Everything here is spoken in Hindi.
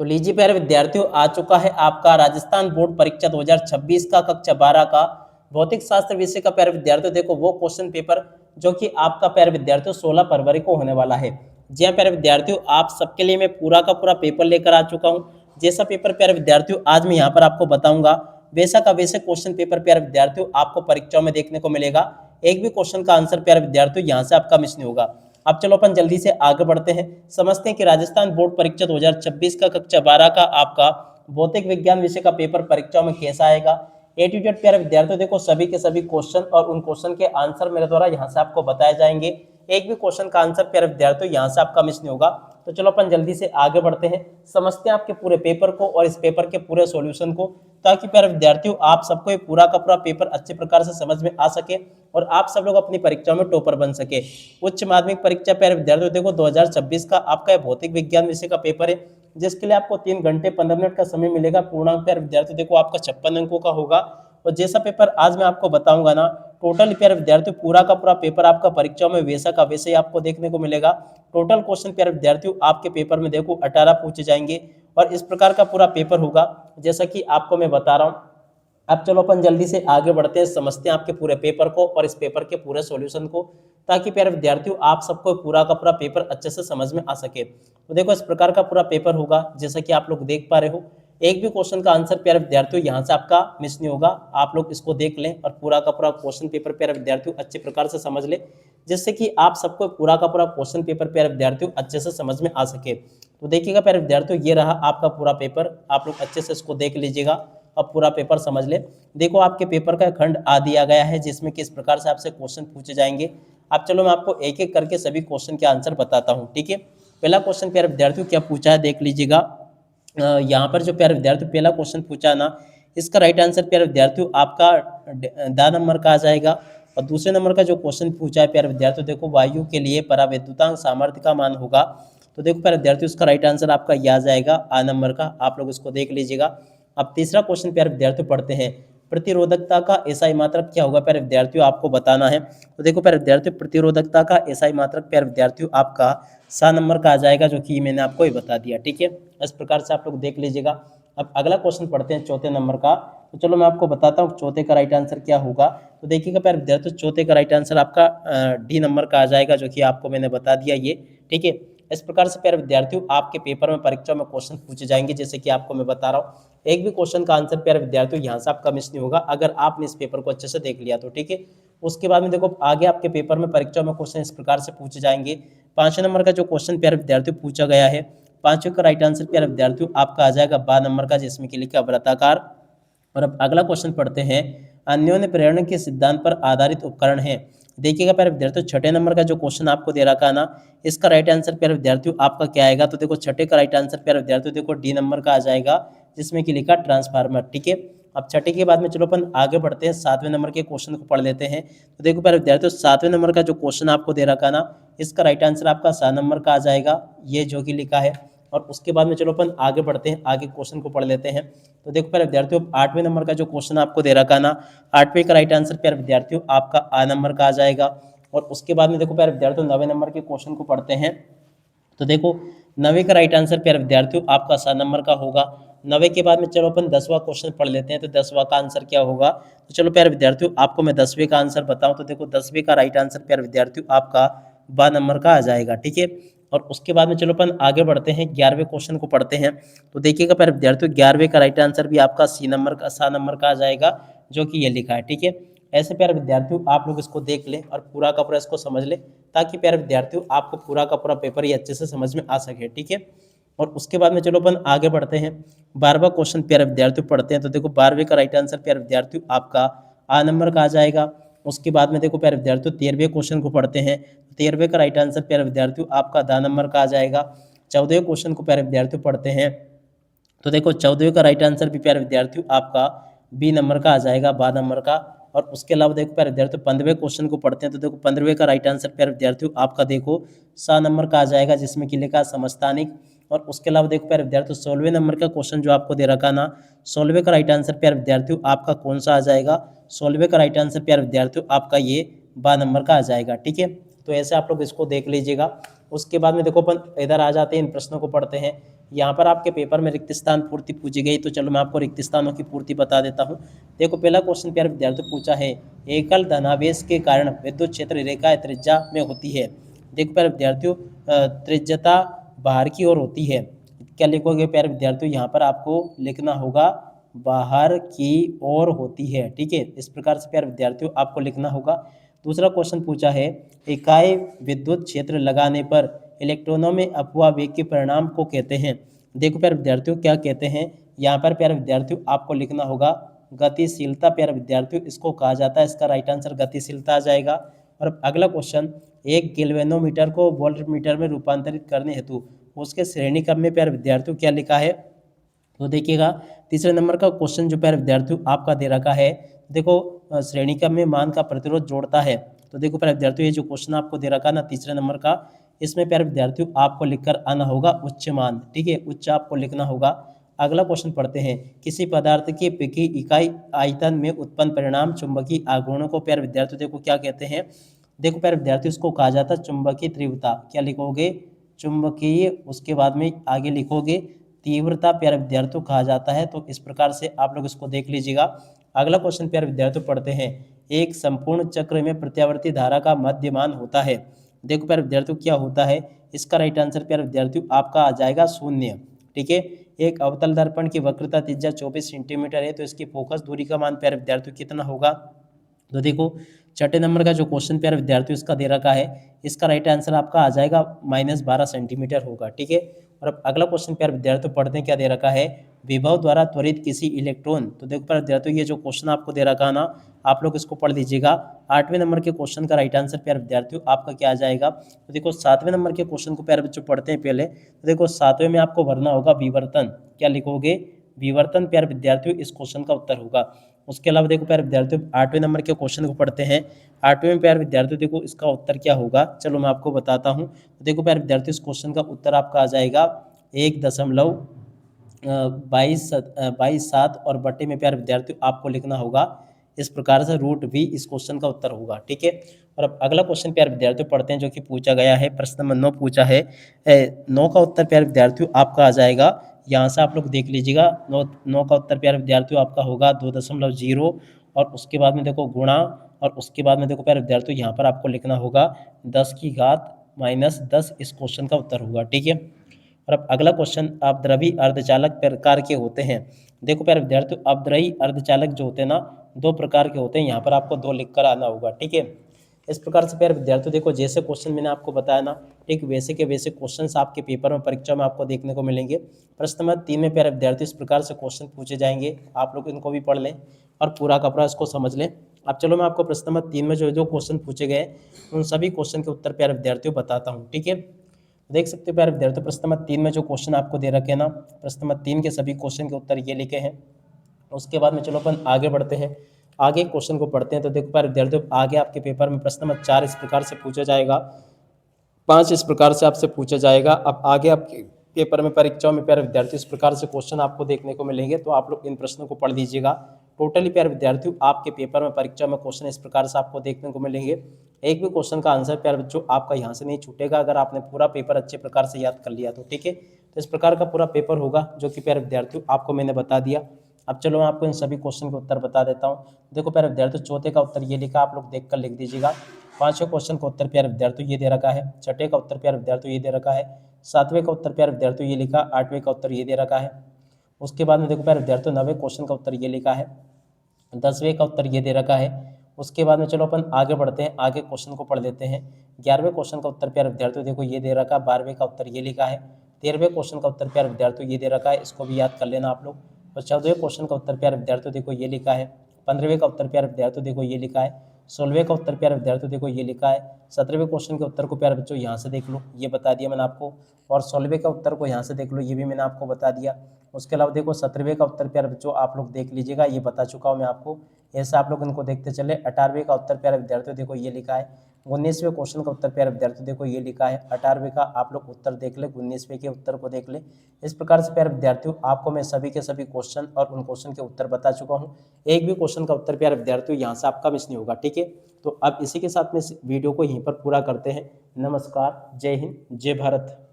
तो लीजिए प्यारे विद्यार्थियों, आ चुका है आपका राजस्थान बोर्ड परीक्षा 2026 का कक्षा 12 का भौतिक शास्त्र विषय का प्यारे विद्यार्थियों देखो वो क्वेश्चन पेपर जो कि आपका प्यारे विद्यार्थियों 16 फरवरी को होने वाला है। जी हाँ प्यारे विद्यार्थियों, आप सबके लिए मैं पूरा का पूरा पेपर लेकर आ चुका हूँ। जैसा पेपर प्यारे विद्यार्थियों आज मैं यहाँ पर आपको बताऊंगा वैसा का वैसे क्वेश्चन पेपर प्यारे विद्यार्थियों आपको परीक्षाओं में देखने को मिलेगा। एक भी क्वेश्चन का आंसर प्यारे विद्यार्थियों यहाँ से आपका मिस नहीं होगा। अब चलो अपन जल्दी से आगे बढ़ते हैं, समझते हैं कि राजस्थान बोर्ड परीक्षा 2026 का कक्षा 12 का आपका भौतिक विज्ञान विषय का पेपर परीक्षाओं में कैसा आएगा। ए टू जेड प्यारे विद्यार्थियों देखो सभी के सभी क्वेश्चन और उन क्वेश्चन के आंसर मेरे द्वारा यहाँ से आपको बताए जाएंगे। एक भी क्वेश्चन का आंसर प्यारे विद्यार्थियों यहाँ से आपका मिस नहीं होगा। तो चलो अपन जल्दी से आगे बढ़ते हैं, समझते हैं आपके पूरे पेपर को और इस पेपर के पूरे सॉल्यूशन को, ताकि प्यारे विद्यार्थियों आप सबको ये पूरा का पूरा पेपर अच्छे प्रकार से समझ में आ सके और आप सब लोग अपनी परीक्षाओं में टॉपर बन सके। उच्च माध्यमिक परीक्षा प्यारे विद्यार्थियों देखो 2026 का आपका ये भौतिक विज्ञान विषय का पेपर है, जिसके लिए आपको 3 घंटे 15 मिनट का समय मिलेगा। पूर्णांक प्यारे विद्यार्थियों देखो आपका 56 अंकों का होगा। और जैसा पेपर आज मैं आपको बताऊंगा ना, टोटल प्यारे विद्यार्थियों पूरा का पूरा पेपर आपका परीक्षाओं में वैसा का वैसे ही आपको देखने को मिलेगा। टोटल क्वेश्चन प्यारे विद्यार्थियों आपके पेपर में देखो 18 पूछे जाएंगे और इस प्रकार का पूरा पेपर होगा जैसा कि आपको मैं बता रहा हूँ। अब चलो अपन जल्दी से आगे बढ़ते हैं, समझते हैं आपके पूरे पेपर को और इस पेपर के पूरे सॉल्यूशन को, ताकि प्यारे विद्यार्थियों आप सबको पूरा का पूरा पेपर अच्छे से समझ में आ सके। तो देखो इस प्रकार का पूरा पेपर होगा जैसा कि आप लोग देख पा रहे हो। एक भी क्वेश्चन का आंसर प्यारे विद्यार्थियों यहाँ से आपका मिस नहीं होगा। आप लोग इसको देख लें और पूरा का पूरा क्वेश्चन पेपर प्यारे विद्यार्थियों अच्छे प्रकार से समझ ले, जिससे कि आप सबको पूरा का पूरा क्वेश्चन पेपर प्यारे विद्यार्थियों अच्छे से समझ में आ सके। तो देखिएगा प्यारे विद्यार्थियों, ये रहा आपका पूरा पेपर, आप लोग अच्छे से इसको देख लीजिएगा। अब पूरा पेपर समझ ले। देखो आपके पेपर का खंड आ दिया गया है जिसमें किस प्रकार से आपसे क्वेश्चन पूछे जाएंगे। अब चलो मैं आपको एक एक करके सभी क्वेश्चन के आंसर बताता हूँ, ठीक है। पहला क्वेश्चन प्यारे विद्यार्थियों क्या पूछा है देख लीजिएगा। यहाँ पर जो प्यारे विद्यार्थियों पहला क्वेश्चन पूछा ना, इसका राइट आंसर प्यारे विद्यार्थियों आपका दा नंबर का आ जाएगा। और दूसरे नंबर का जो क्वेश्चन पूछा है प्यारे विद्यार्थियों देखो वायु के लिए परावैद्युतांक सामर्थ्य का मान होगा। तो देखो प्यारे विद्यार्थियों इसका राइट आंसर आपका यह आ जाएगा आ नंबर का, आप लोग इसको देख लीजिएगा। अब तीसरा क्वेश्चन प्यारे विद्यार्थियों पढ़ते हैं, प्रतिरोधकता का एसआई मात्रक क्या होगा प्यारे विद्यार्थियों आपको बताना है। तो देखो प्यारे विद्यार्थियों प्रतिरोधकता का एसआई मात्रक प्यारे विद्यार्थियों आपका 7 नंबर का आ जाएगा, जो कि मैंने आपको ये बता दिया, ठीक है। इस प्रकार से आप लोग देख लीजिएगा। अब अगला क्वेश्चन पढ़ते हैं चौथे नंबर का। तो चलो मैं आपको बताता हूँ चौथे का राइट आंसर क्या होगा। तो देखिएगा प्यारे विद्यार्थियों चौथे का राइट आंसर आपका डी नंबर का आ जाएगा, जो कि आपको मैंने बता दिया ये, ठीक है। इस प्रकार से प्यारे विद्यार्थियों आपके पेपर में परीक्षा में क्वेश्चन पूछे जाएंगे जैसे कि आपको मैं बता रहा हूँ। एक भी क्वेश्चन का आंसर प्यारे विद्यार्थियों यहाँ से आपका मिस नहीं होगा अगर आपने इस पेपर को अच्छे से देख लिया तो, ठीक है। उसके बाद में देखो आगे आपके पेपर में परीक्षा में क्वेश्चन इस प्रकार से पूछे जाएंगे। 5वें नंबर का जो क्वेश्चन प्यारे विद्यार्थियों पूछा गया है, 5वें का राइट आंसर प्यारे विद्यार्थियों आपका आ जाएगा 12 नंबर का, जिसमें कि लिखा वृत्ताकार। और अब अगला क्वेश्चन पढ़ते हैं, अन्योन्य प्रेरण के सिद्धांत पर आधारित उपकरण है। देखिएगा प्यारे विद्यार्थियों छठे नंबर का जो क्वेश्चन आपको दे रखा है ना, इसका राइट आंसर प्यारे विद्यार्थियों आपका क्या आएगा। तो देखो छठे का राइट आंसर प्यारे विद्यार्थियों देखो डी नंबर का आ जाएगा, जिसमें कि लिखा ट्रांसफार्मर, ठीक है। अब छठे के बाद में चलो अपन आगे बढ़ते हैं, 7वें नंबर के क्वेश्चन को पढ़ लेते हैं। तो देखो प्यारे विद्यार्थियों 7वें नंबर का जो क्वेश्चन आपको दे रखा है ना, इसका राइट आंसर आपका 7 नंबर का आ जाएगा, ये जो कि लिखा है। और उसके बाद में चलो अपन आगे बढ़ते हैं, आगे क्वेश्चन को पढ़ लेते हैं। तो देखो प्यारे विद्यार्थियों 8वें नंबर का जो क्वेश्चन आपको दे रखा है ना, 8वें का राइट आंसर प्यारे विद्यार्थियों आपका आ नंबर का आ जाएगा। और उसके बाद में देखो प्यारे विद्यार्थियों 9वें नंबर के क्वेश्चन को पढ़ते हैं। तो देखो 9वें का राइट आंसर प्यारे विद्यार्थियों आपका 7 नंबर का होगा। 9वें के बाद में चलो अपन 10वां क्वेश्चन पढ़ लेते हैं। तो 10वां का आंसर क्या होगा। तो चलो प्यारे विद्यार्थियों आपको मैं 10वें का आंसर बताऊं। तो देखो 10वें का राइट आंसर प्यारे विद्यार्थियों आपका 12 नंबर का आ जाएगा, ठीक है। और उसके बाद में चलो अपन आगे बढ़ते हैं, 11वें क्वेश्चन को पढ़ते हैं। तो देखिएगा प्यारे विद्यार्थियों 11वें का राइट आंसर भी आपका 7 नंबर का आ जाएगा, जो कि ये लिखा है, ठीक है। ऐसे प्यारे विद्यार्थियों आप लोग इसको देख लें और पूरा का पूरा इसको समझ लें, ताकि प्यारे विद्यार्थियों आपको पूरा का पूरा पेपर ये अच्छे से समझ में आ सके, ठीक है। और उसके बाद में चलो अपन आगे बढ़ते हैं, 12वां क्वेश्चन प्यारे विद्यार्थियों पढ़ते हैं। तो देखो 12वें का राइट आंसर प्यारे विद्यार्थियों आपका आ नंबर का आ जाएगा। उसके बाद में देखो प्यारे विद्यार्थियों 13वें क्वेश्चन को पढ़ते हैं। 13वें का राइट आंसर प्यारे विद्यार्थियों आपका दा नंबर का आ जाएगा। 14वें क्वेश्चन को प्यारे विद्यार्थियों पढ़ते हैं। तो देखो 14वें का राइट आंसर भी प्यारे विद्यार्थियों आपका बी नंबर का आ जाएगा, बा नंबर का। और उसके अलावा देखो प्यारे विद्यार्थियों 15वें क्वेश्चन को पढ़ते हैं। तो देखो 15वें का राइट आंसर प्यारे विद्यार्थियों आपका देखो 7 नंबर का आ जाएगा, जिसमें कि लिखा समस्थानिक। और उसके अलावा देखो प्यारे विद्यार्थियों 16वें नंबर का क्वेश्चन जो आपको दे रखा ना, 16वें का राइट आंसर प्यारे विद्यार्थियों आपका कौन सा आ जाएगा। 16वें का राइट आंसर प्यारे विद्यार्थियों आपका ये बा नंबर का आ जाएगा, ठीक है। तो ऐसे आप लोग इसको देख लीजिएगा। उसके बाद में देखो अपन इधर आ जाते हैं, इन प्रश्नों को पढ़ते हैं। यहाँ पर आपके पेपर में रिक्त स्थान पूर्ति पूछी गई, तो चलो मैं आपको रिक्त स्थानों की पूर्ति बता देता हूँ। देखो पहला क्वेश्चन प्यारे विद्यार्थियों पूछा है, एकल धनावेश के कारण विद्युत क्षेत्र रेखा त्रिज्या में होती है। देखो प्यारे विद्यार्थियों त्रिज्यता बाहर की ओर होती है। क्या लिखोगे प्यारे विद्यार्थियों, यहाँ पर आपको लिखना होगा बाहर की ओर होती है। ठीक है, इस प्रकार से प्यारे विद्यार्थियों आपको लिखना होगा। दूसरा क्वेश्चन पूछा है, इकाई विद्युत क्षेत्र लगाने पर इलेक्ट्रॉनों में अपव्यय वेग के परिणाम को कहते हैं। देखो प्यारे विद्यार्थियों क्या कहते हैं, यहाँ पर प्यारे विद्यार्थियों आपको लिखना होगा गतिशीलता। प्यारे विद्यार्थियों इसको कहा जाता है, इसका राइट आंसर गतिशीलता आ जाएगा। और अगला क्वेश्चन, एक गैल्वेनोमीटर को वोल्टमीटर में रूपांतरित करने हेतु उसके श्रेणी क्रम में प्यारे विद्यार्थियों क्या लिखा है, तो देखिएगा तीसरे नंबर का क्वेश्चन जो प्यारे विद्यार्थियों आपका दे रखा है, देखो श्रेणी क्रम में मान का प्रतिरोध जोड़ता है। तो देखो प्यारे विद्यार्थियों ये जो क्वेश्चन आपको दे रखा है ना तीसरे नंबर का, इसमें प्यारे विद्यार्थियों आपको लिखकर आना होगा उच्च मान। ठीक है, उच्च आपको लिखना होगा। अगला क्वेश्चन पढ़ते हैं, किसी पदार्थ की की इकाई आयतन में उत्पन्न परिणाम चुंबकीय आघूर्णों को प्यारे विद्यार्थियों देखो क्या कहते हैं। देखो प्यारे विद्यार्थियों इसको कहा जाता है चुंबकीय तीव्रता। क्या लिखोगे, चुंबकीय, उसके बाद में आगे लिखोगे तीव्रता प्यारे विद्यार्थियों कहा जाता है। तो इस प्रकार से आप लोग इसको देख लीजिएगा। अगला क्वेश्चन प्यारे विद्यार्थियों पढ़ते हैं, एक संपूर्ण चक्र में प्रत्यावर्ती धारा का मध्यमान होता है। देखो प्यारे विद्यार्थियों क्या होता है, इसका राइट आंसर प्यारे विद्यार्थियों आपका आ जाएगा 0। ठीक है, एक अवतल दर्पण की वक्रता त्रिज्या 24 सेंटीमीटर है, तो इसकी फोकस दूरी का मान प्यारे विद्यार्थियों कितना होगा। तो देखो छठे नंबर का जो क्वेश्चन प्यारे विद्यार्थियों इसका दे रखा है, इसका राइट आंसर आपका आ जाएगा -12 सेंटीमीटर होगा। ठीक है, और अब अगला क्वेश्चन प्यारे विद्यार्थियों पढ़ते हैं क्या दे रखा है, विभव द्वारा त्वरित किसी इलेक्ट्रॉन। तो देखो प्यारे विद्यार्थियों ये जो क्वेश्चन आपको दे रखा है ना, आप लोग इसको पढ़ लीजिएगा। 8वें नंबर के क्वेश्चन का राइट आंसर प्यारे विद्यार्थियों आपका क्या आ जाएगा। तो देखो 7वें नंबर के क्वेश्चन को प्यारे बच्चों पढ़ते हैं पहले। तो देखो 7वें में आपको भरना होगा विवर्तन। क्या लिखोगे, विवर्तन प्यारे विद्यार्थियों इस क्वेश्चन का उत्तर होगा। उसके अलावा देखो प्यारे विद्यार्थियों 8वें नंबर के क्वेश्चन को पढ़ते हैं। 8वें में प्यारे विद्यार्थियों देखो इसका उत्तर क्या होगा, चलो मैं आपको बताता हूँ। तो देखो प्यारे विद्यार्थियों इस क्वेश्चन का उत्तर आपका आ जाएगा 1.22 और बटे में प्यारे विद्यार्थियों आपको लिखना होगा इस प्रकार से √v इस क्वेश्चन का उत्तर होगा। ठीक है, और अब अगला क्वेश्चन प्यारे विद्यार्थियों पढ़ते हैं जो कि पूछा गया है, प्रश्न नंबर 9 पूछा है। 9 का उत्तर प्यारे विद्यार्थियों आपका आ जाएगा, यहाँ से आप लोग देख लीजिएगा। 9 का उत्तर प्यारे विद्यार्थियों आपका होगा 2.0 और उसके बाद में देखो गुणा, और उसके बाद में देखो प्यारे विद्यार्थियों यहाँ पर आपको लिखना होगा 10 की घात -10 इस क्वेश्चन का उत्तर होगा। ठीक है, और अब अगला क्वेश्चन, अपद्रवी अर्धचालक प्रकार के होते हैं। देखो प्यारे विद्यार्थियों अपद्रवी अर्धचालक जो होते हैं ना, 2 प्रकार के होते हैं, यहाँ पर आपको 2 लिखकर आना होगा। ठीक है, इस प्रकार से प्यारे विद्यार्थियों देखो जैसे क्वेश्चन मैंने आपको बताया ना, ठीक वैसे के वैसे क्वेश्चंस आपके पेपर में परीक्षा में आपको देखने को मिलेंगे। प्रश्न नंबर 3 में प्यारे विद्यार्थियों इस प्रकार से क्वेश्चन पूछे जाएंगे, आप लोग इनको भी पढ़ लें और पूरा का पूरा इसको समझ लें। अब चलो मैं आपको प्रश्न नंबर 3 में जो जो क्वेश्चन पूछे गए उन सभी क्वेश्चन के उत्तर प्यारे विद्यार्थियों बताता हूँ। ठीक है, देख सकते हो प्यारे विद्यार्थियों प्रश्न नंबर 3 में जो क्वेश्चन आपको दे रखे हैं ना, प्रश्न नंबर 3 के सभी क्वेश्चन के उत्तर ये लिखे हैं। उसके बाद में चलो अपन आगे बढ़ते हैं, आगे क्वेश्चन को पढ़ते हैं। तो देखो प्यारे विद्यार्थियों आगे आपके पेपर में प्रश्न नंबर 4 इस प्रकार से पूछा जाएगा, 5 इस प्रकार से आपसे पूछा जाएगा। अब आगे आपके पेपर में परीक्षाओं में प्यारे विद्यार्थियों इस प्रकार से क्वेश्चन आपको देखने को मिलेंगे, तो आप लोग इन प्रश्नों को पढ़ लीजिएगा। टोटली प्यारे विद्यार्थियों आपके पेपर में परीक्षा में क्वेश्चन इस प्रकार से आपको देखने को मिलेंगे। एक भी क्वेश्चन का आंसर प्यारे बच्चों आपका यहाँ से नहीं छूटेगा, अगर आपने पूरा पेपर अच्छे प्रकार से याद कर लिया तो। ठीक है, तो इस प्रकार का पूरा पेपर होगा जो कि प्यारे विद्यार्थियों आपको मैंने बता दिया। अब चलो मैं आपको इन सभी क्वेश्चन के उत्तर बता देता हूँ। देखो प्यारे विद्यार्थियों चौथे का उत्तर ये लिखा, आप लोग देख कर लिख दीजिएगा। 5वें क्वेश्चन का उत्तर प्यारे विद्यार्थियों ये दे रखा है। 6ठे का उत्तर प्यारे विद्यार्थियों ये दे रखा है। 7वें का उत्तर प्यारे विद्यार्थियों ये लिखा। 8वें का उत्तर ये दे रखा है। उसके बाद में देखो प्यारे विद्यार्थियों 9वें क्वेश्चन का उत्तर ये लिखा है। 10वें का उत्तर ये दे रखा है। उसके बाद में चलो अपन आगे बढ़ते हैं, आगे क्वेश्चन को पढ़ लेते हैं। 11वें क्वेश्चन का उत्तर प्यारे विद्यार्थियों देखो ये दे रखा है। 12वें का उत्तर ये लिखा है। 13वें क्वेश्चन का उत्तर प्यारे विद्यार्थियों ये दे रखा है, इसको भी याद कर लेना आप लोग। और 14वें क्वेश्चन का उत्तर प्यारे विद्यार्थियों देखो ये लिखा है। 15वें का उत्तर प्यारे विद्यार्थियों देखो ये लिखा है। 16वें का उत्तर प्यारे विद्यार्थियों देखो ये लिखा है। 17वें क्वेश्चन के उत्तर को प्यारे बच्चों यहाँ से देख लो, ये बता दिया मैंने आपको। और 16वें का उत्तर को यहाँ से देख लो, ये भी मैंने आपको बता दिया। उसके अलावा देखो 17वें का उत्तर प्यारे बच्चों आप लोग देख लीजिएगा, ये बता चुका हूँ मैं आपको। ऐसे आप लोग इनको देखते चले। 18वें का उत्तर प्यारे विद्यार्थियों देखो ये लिखा है। 19वें क्वेश्चन का उत्तर प्यारे विद्यार्थियों देखो ये लिखा है। 18वें का आप लोग उत्तर देख ले, 19वें के उत्तर को देख ले। इस प्रकार से प्यारे विद्यार्थियों आपको मैं सभी के सभी क्वेश्चन और उन क्वेश्चन के उत्तर बता चुका हूँ। एक भी क्वेश्चन का उत्तर प्यारे विद्यार्थियों यहाँ से आपका मिस नहीं होगा। ठीक है, तो अब इसी के साथ में इस वीडियो को यहीं पर पूरा करते हैं। नमस्कार, जय हिंद, जय भारत।